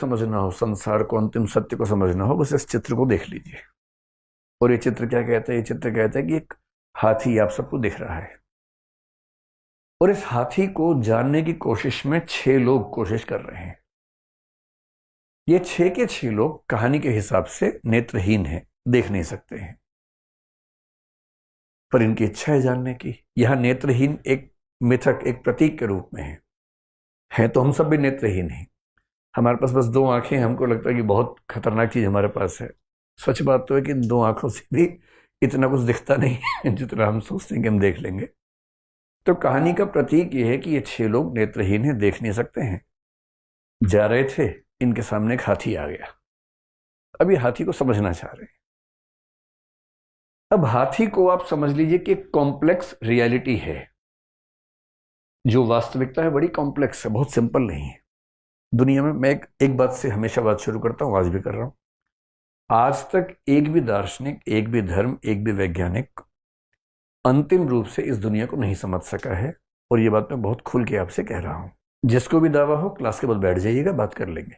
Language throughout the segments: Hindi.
समझना हो, संसार को, अंतिम सत्य को समझना हो, बस इस चित्र को देख लीजिए। और ये चित्र क्या कहता है? ये चित्र कहता है कि एक हाथी आप सबको दिख रहा है, और इस हाथी को जानने की कोशिश में 6 लोग कोशिश कर रहे हैं। ये 6 के 6 लोग कहानी के हिसाब से नेत्रहीन हैं, देख नहीं सकते हैं, पर इनकी इच्छा है जानने की। यहां नेत्रहीन एक मिथक, एक प्रतीक के रूप में है तो हम सब भी नेत्रहीन हैं। हमारे पास बस 2 आंखें, हमको लगता है कि बहुत खतरनाक चीज हमारे पास है। सच बात तो है कि इन 2 आंखों से भी इतना कुछ दिखता नहीं है जितना हम सोचते हैं कि हम देख लेंगे। तो कहानी का प्रतीक यह है कि ये 6 लोग नेत्रहीन हैं, देख नहीं सकते हैं। जा रहे थे, इनके सामने एक हाथी आ गया। अब ये हाथी को समझना चाह रहे हैं। अब हाथी को आप समझ लीजिए कि एक कॉम्प्लेक्स रियलिटी है। जो वास्तविकता है बड़ी कॉम्प्लेक्स है, बहुत सिंपल नहीं है। दुनिया में मैं एक बात से हमेशा बात शुरू करता हूं, आज भी कर रहा हूं। आज तक एक भी दार्शनिक, एक भी धर्म, एक भी वैज्ञानिक अंतिम रूप से इस दुनिया को नहीं समझ सका है। और ये बात मैं बहुत खुल के आपसे कह रहा हूं। जिसको भी दावा हो, क्लास के बाद बैठ जाइएगा, बात कर लेंगे।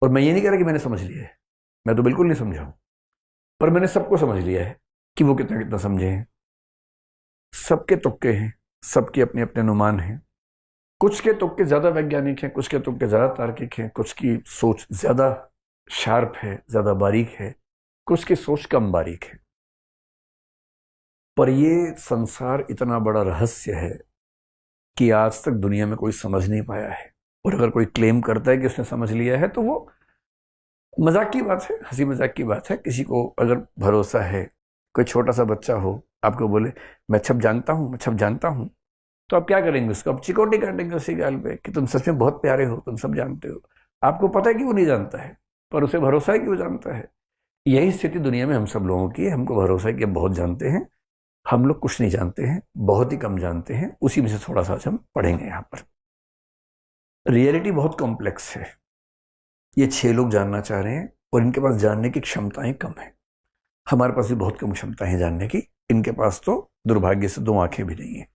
और मैं ये नहीं कह रहा कि मैंने समझ लिया है, मैं तो बिल्कुल नहीं समझा हूं, पर मैंने सबको समझ लिया है कि वो कितना कितना समझे हैं। सबके तुक्के हैं, सबके अपने अपने अनुमान हैं। कुछ के तुक्के ज्यादा वैज्ञानिक हैं, कुछ के तुक्के ज्यादा तार्किक हैं, कुछ की सोच ज्यादा शार्प है, ज्यादा बारीक है, कुछ की सोच कम बारीक है। पर ये संसार इतना बड़ा रहस्य है कि आज तक दुनिया में कोई समझ नहीं पाया है। और अगर कोई क्लेम करता है कि उसने समझ लिया है तो वो मजाक की बात है, हंसी मजाक की बात है। किसी को अगर भरोसा है, कोई छोटा सा बच्चा हो, आपको बोले मैं छप जानता हूं, मैं छप जानता हूं, तो आप क्या करेंगे? उसको आप चिकोटी काटेंगे उसकी गाल पे कि तुम सच में बहुत प्यारे हो, तुम सब जानते हो। आपको पता है कि वो नहीं जानता है, पर उसे भरोसा है कि वो जानता है। यही स्थिति दुनिया में हम सब लोगों की है। हमको भरोसा है कि हम बहुत जानते हैं। हम लोग कुछ नहीं जानते हैं, बहुत ही कम जानते हैं। उसी में से थोड़ा सा आज हम पढ़ेंगे। यहाँ पर रियलिटी बहुत कॉम्प्लेक्स है। ये 6 लोग जानना चाह रहे हैं और इनके पास जानने की क्षमताएं कम है। हमारे पास भी बहुत कम क्षमताएं हैं जानने की। इनके पास तो दुर्भाग्य से 2 आंखें भी नहीं है।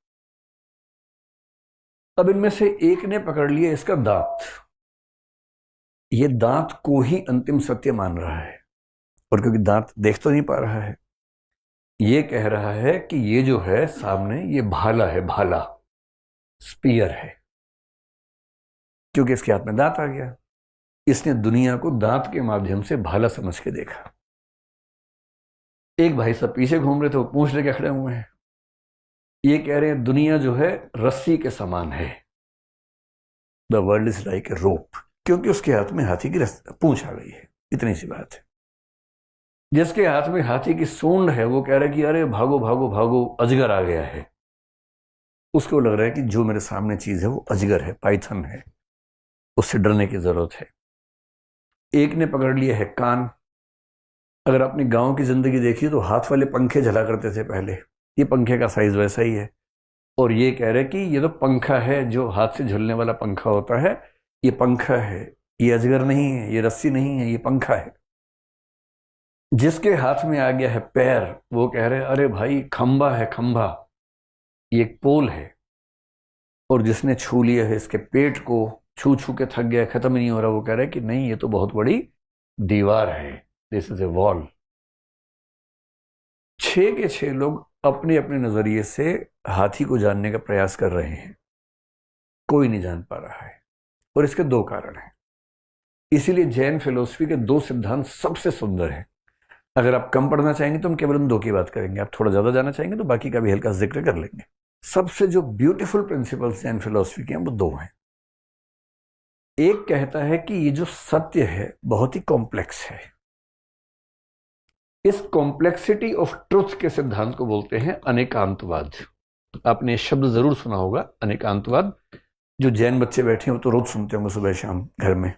अब इनमें से एक ने पकड़ लिया इसका दांत। ये दांत को ही अंतिम सत्य मान रहा है, और क्योंकि दांत देख तो नहीं पा रहा है, ये कह रहा है कि ये जो है सामने, ये भाला है, भाला, स्पीयर है। क्योंकि इसके हाथ में दांत आ गया, इसने दुनिया को दांत के माध्यम से भाला समझ के देखा। एक भाई साहब पीछे घूम रहे थे, वो पूंछ लेके खड़े हुए हैं। ये कह रहे हैं दुनिया जो है रस्सी के समान है, the world is like a rope. क्योंकि उसके हाथ में हाथी की पूंछ आ गई है, इतनी सी बात है। जिसके हाथ में हाथी की सूंड है, वो कह रहा है कि अरे भागो भागो भागो, अजगर आ गया है। उसको लग रहा है कि जो मेरे सामने चीज है वो अजगर है, पाइथन है, उससे डरने की जरूरत है। एक ने पकड़ लिया है कान। अगर आपने गांव की जिंदगी देखी तो हाथ वाले पंखे झला करते थे पहले, ये पंखे का साइज वैसा ही है। और ये कह रहे कि ये तो पंखा है, जो हाथ से झुलने वाला पंखा होता है, ये पंखा है, ये अजगर नहीं है, ये रस्सी नहीं है, ये पंखा है। जिसके हाथ में आ गया है पैर, वो कह रहे अरे भाई खंबा है, खंबा, ये एक पोल है। और जिसने छू लिया है इसके पेट को, छू छू के थक गया, खत्म ही नहीं हो रहा, वो कह रहा है कि नहीं, ये तो बहुत बड़ी दीवार है, दिस इज ए वॉल। 6 के 6 लोग अपने अपने नजरिए से हाथी को जानने का प्रयास कर रहे हैं। कोई नहीं जान पा रहा है, और इसके 2 कारण हैं। इसीलिए जैन फिलोसफी के 2 सिद्धांत सबसे सुंदर हैं। अगर आप कम पढ़ना चाहेंगे तो हम केवल उन 2 की बात करेंगे, आप थोड़ा ज्यादा जाना चाहेंगे तो बाकी का भी हल्का जिक्र कर लेंगे। सबसे जो ब्यूटीफुल प्रिंसिपल्स जैन फिलोसफी के हैं वो 2 हैं। एक कहता है कि ये जो सत्य है बहुत ही कॉम्प्लेक्स है। इस कॉम्प्लेक्सिटी ऑफ ट्रुथ के सिद्धांत को बोलते हैं अनेकांतवाद। आपने शब्द जरूर सुना होगा, अनेकांतवाद। जो जैन बच्चे बैठे हैं वो तो रोज सुनते होंगे सुबह शाम घर में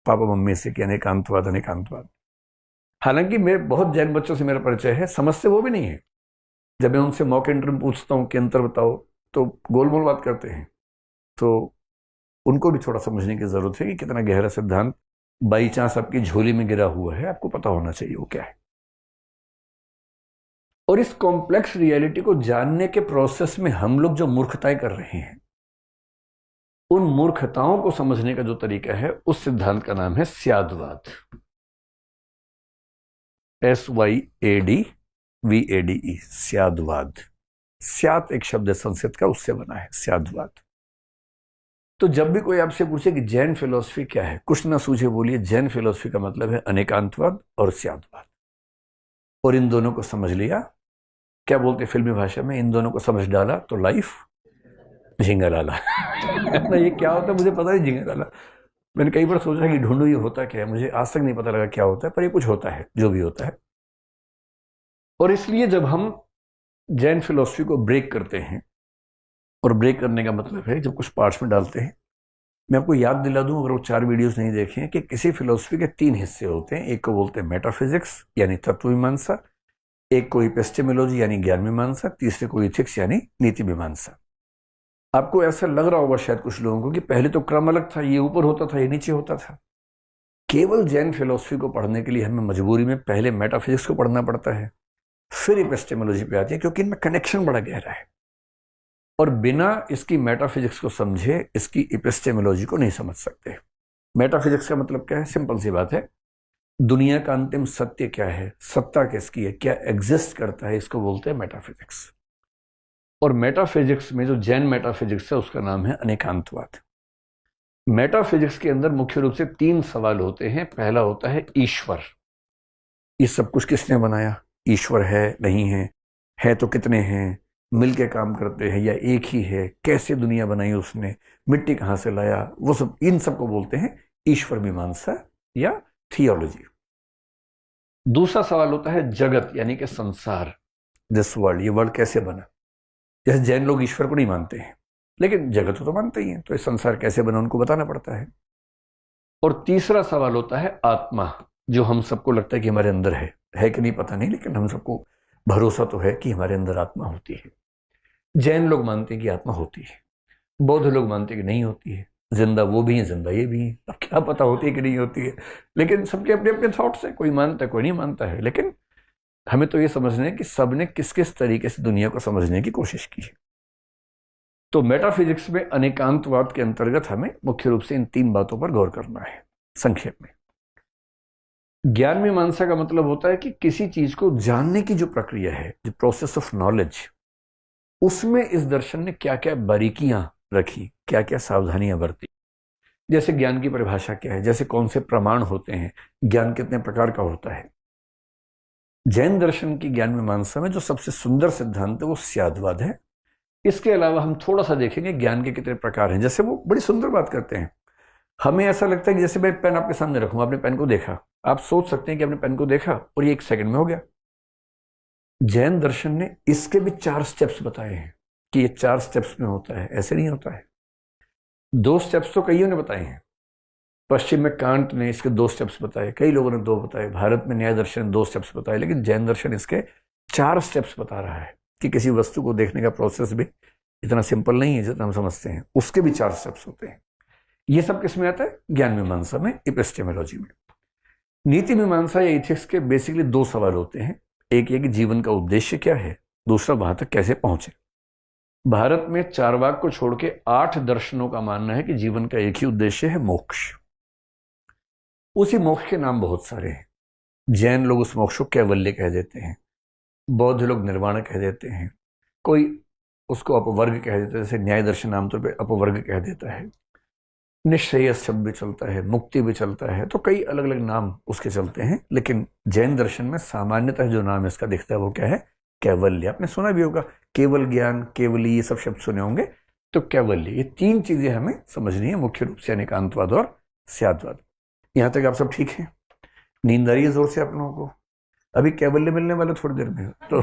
पापा मम्मी से कि अनेकांतवाद, अनेकांतवाद। हालांकि मैं बहुत जैन बच्चों से मेरा परिचय है, समझते वो भी नहीं है। जब मैं उनसे मॉक इंटरव्यू पूछता हूँ कि अंतर बताओ, तो गोलमोल बात करते हैं। तो उनको भी थोड़ा समझने की जरूरत है कि कितना गहरा सिद्धांत बाई चांस आपकी झोली में गिरा हुआ है, आपको पता होना चाहिए वो क्या है। और इस कॉम्प्लेक्स रियलिटी को जानने के प्रोसेस में हम लोग जो मूर्खताएं कर रहे हैं, उन मूर्खताओं को समझने का जो तरीका है उस सिद्धांत का नाम है स्यादवाद। SYADVADE, स्यादवाद। स्यात एक शब्द है संस्कृत का, उससे बना है स्यादवाद। तो जब भी कोई आपसे पूछे कि जैन फिलॉसफी क्या है, कुछ ना सूझे बोलिए जैन फिलॉसफी का मतलब है अनेकांतवाद और स्यादवाद। और इन दोनों को समझ लिया, क्या बोलते फिल्मी भाषा में, इन दोनों को समझ डाला तो लाइफ झिंगा लाला। ना ये क्या होता है मुझे पता नहीं, झिंगा लाला मैंने कई बार सोचा कि ढूंढू ये होता क्या है, मुझे आज तक नहीं पता लगा क्या होता है, पर ये कुछ होता है जो भी होता है। और इसलिए जब हम जैन फिलॉसफी को ब्रेक करते हैं, और ब्रेक करने का मतलब है जब कुछ पार्ट्स में डालते हैं, मैं आपको याद दिला दूं अगर वो 4 वीडियोस नहीं देखे हैं, कि किसी फिलॉसफी के 3 हिस्से होते हैं। एक को बोलते हैं मेटाफिजिक्स यानी तत्व मीमांसा, एक को एपिस्टेमोलॉजी यानी ज्ञान मीमांसा, तीसरे को इथिक्स यानी नीति मीमांसा। आपको ऐसा लग रहा होगा शायद कुछ लोगों को कि पहले तो क्रम अलग था, ये ऊपर होता था ये नीचे होता था। केवल जैन फिलॉसफी को पढ़ने के लिए हमें मजबूरी में पहले मेटाफिजिक्स को पढ़ना पड़ता है, फिर एपिस्टेमोलॉजी पे आती है, क्योंकि इनमें कनेक्शन बड़ा गहरा है। और बिना इसकी मेटाफिजिक्स को समझे इसकी एपिस्टेमोलॉजी को नहीं समझ सकते। मेटाफिजिक्स का मतलब क्या है, सिंपल सी बात है, दुनिया का अंतिम सत्य क्या है, सत्ता किसकी है, क्या एग्जिस्ट करता है, इसको बोलते हैं मेटाफिजिक्स। और मेटाफिजिक्स में जो जैन मेटाफिजिक्स है उसका नाम है अनेकांतवाद। मेटाफिजिक्स के अंदर मुख्य रूप से 3 सवाल होते हैं। पहला होता है ईश्वर, ये सब कुछ किसने बनाया, ईश्वर है नहीं है तो कितने हैं, मिलके काम करते हैं या एक ही है, कैसे दुनिया बनाई उसने, मिट्टी कहां से लाया, वो सब, इन सब को बोलते हैं ईश्वर मीमांसा या थियोलॉजी। दूसरा सवाल होता है जगत यानी कि संसार, दिस वर्ल्ड, ये वर्ल्ड कैसे बना। जैसे जैन लोग ईश्वर को नहीं मानते हैं लेकिन जगत को तो मानते ही हैं, तो ये संसार कैसे बना उनको बताना पड़ता है। और तीसरा सवाल होता है आत्मा, जो हम सबको लगता है कि हमारे अंदर है कि नहीं पता नहीं, लेकिन हम सबको भरोसा तो है कि हमारे अंदर आत्मा होती है। जैन लोग मानते हैं कि आत्मा होती है, बौद्ध लोग मानते हैं कि नहीं होती है, जिंदा वो भी है जिंदा ये भी है, अब क्या पता होती है कि नहीं होती है, लेकिन सबके अपने अपने थॉट्स हैं, कोई मानता है कोई नहीं मानता है। लेकिन हमें तो ये समझना है कि सबने किस किस तरीके से दुनिया को समझने की कोशिश की है। तो मेटाफिजिक्स में अनेकांतवाद के अंतर्गत हमें मुख्य रूप से इन 3 बातों पर गौर करना है। संक्षेप में, ज्ञान मीमांसा का मतलब होता है कि किसी चीज को जानने की जो प्रक्रिया है, जो प्रोसेस ऑफ नॉलेज, उसमें इस दर्शन ने क्या क्या बारीकियां रखी, क्या क्या सावधानियां बरती। जैसे ज्ञान की परिभाषा क्या है, जैसे कौन से प्रमाण होते हैं, ज्ञान कितने प्रकार का होता है। जैन दर्शन की ज्ञान मीमांसा में जो सबसे सुंदर सिद्धांत है वो स्यादवाद है। इसके अलावा हम थोड़ा सा देखेंगे ज्ञान के कितने प्रकार हैं। जैसे वो बड़ी सुंदर बात करते हैं, हमें ऐसा लगता है कि जैसे मैं पेन आपके सामने रखूं, आपने पेन को देखा, आप सोच सकते हैं कि आपने पेन को देखा और ये 1 सेकंड में हो गया। जैन दर्शन ने इसके भी 4 स्टेप्स बताए हैं कि ये 4 स्टेप्स में होता है, ऐसे नहीं होता है। 2 स्टेप्स तो कईयों ने बताए हैं, पश्चिम में कांट ने इसके 2 स्टेप्स बताए, कई लोगों ने 2 बताए, भारत में न्याय दर्शन ने 2 स्टेप्स बताए, लेकिन जैन दर्शन इसके 4 स्टेप्स बता रहा है कि किसी वस्तु को देखने का प्रोसेस भी इतना सिंपल नहीं है जितना हम समझते हैं, उसके भी 4 स्टेप्स होते हैं। ये सब किस में आता है, ज्ञान मीमांसा में, एपिस्टेमोलॉजी में। नीति मीमांसा या इथिक्स के बेसिकली 2 सवाल होते हैं। एक ये कि जीवन का उद्देश्य क्या है, दूसरा वहां तक कैसे पहुंचे। भारत में चारवाक को छोड़ के 8 दर्शनों का मानना है कि जीवन का एक ही उद्देश्य है, मोक्ष। उसी मोक्ष के नाम बहुत सारे हैं। जैन लोग उस मोक्ष को कैवल्य कह देते हैं, बौद्ध लोग निर्वाण कह देते हैं, कोई उसको अपवर्ग कह देता है, जैसे न्याय दर्शन आमतौर पर अपवर्ग कह देता है, निश्रेयस शब्द भी चलता है, मुक्ति भी चलता है, तो कई अलग अलग नाम उसके चलते हैं। लेकिन जैन दर्शन में सामान्यतः जो नाम इसका दिखता है वो क्या है, कैवल्य। आपने सुना भी होगा, केवल ज्ञान, केवली, ये सब शब्द सुने होंगे। तो कैवल्य, ये 3 चीजें हमें समझनी है मुख्य रूप से, अनेकांतवाद और स्यादवाद। यहां तक आप सब ठीक है? नींद आ रही है जोर से आप लोगों को? अभी कैवल्य मिलने वाला थोड़ी देर में, तो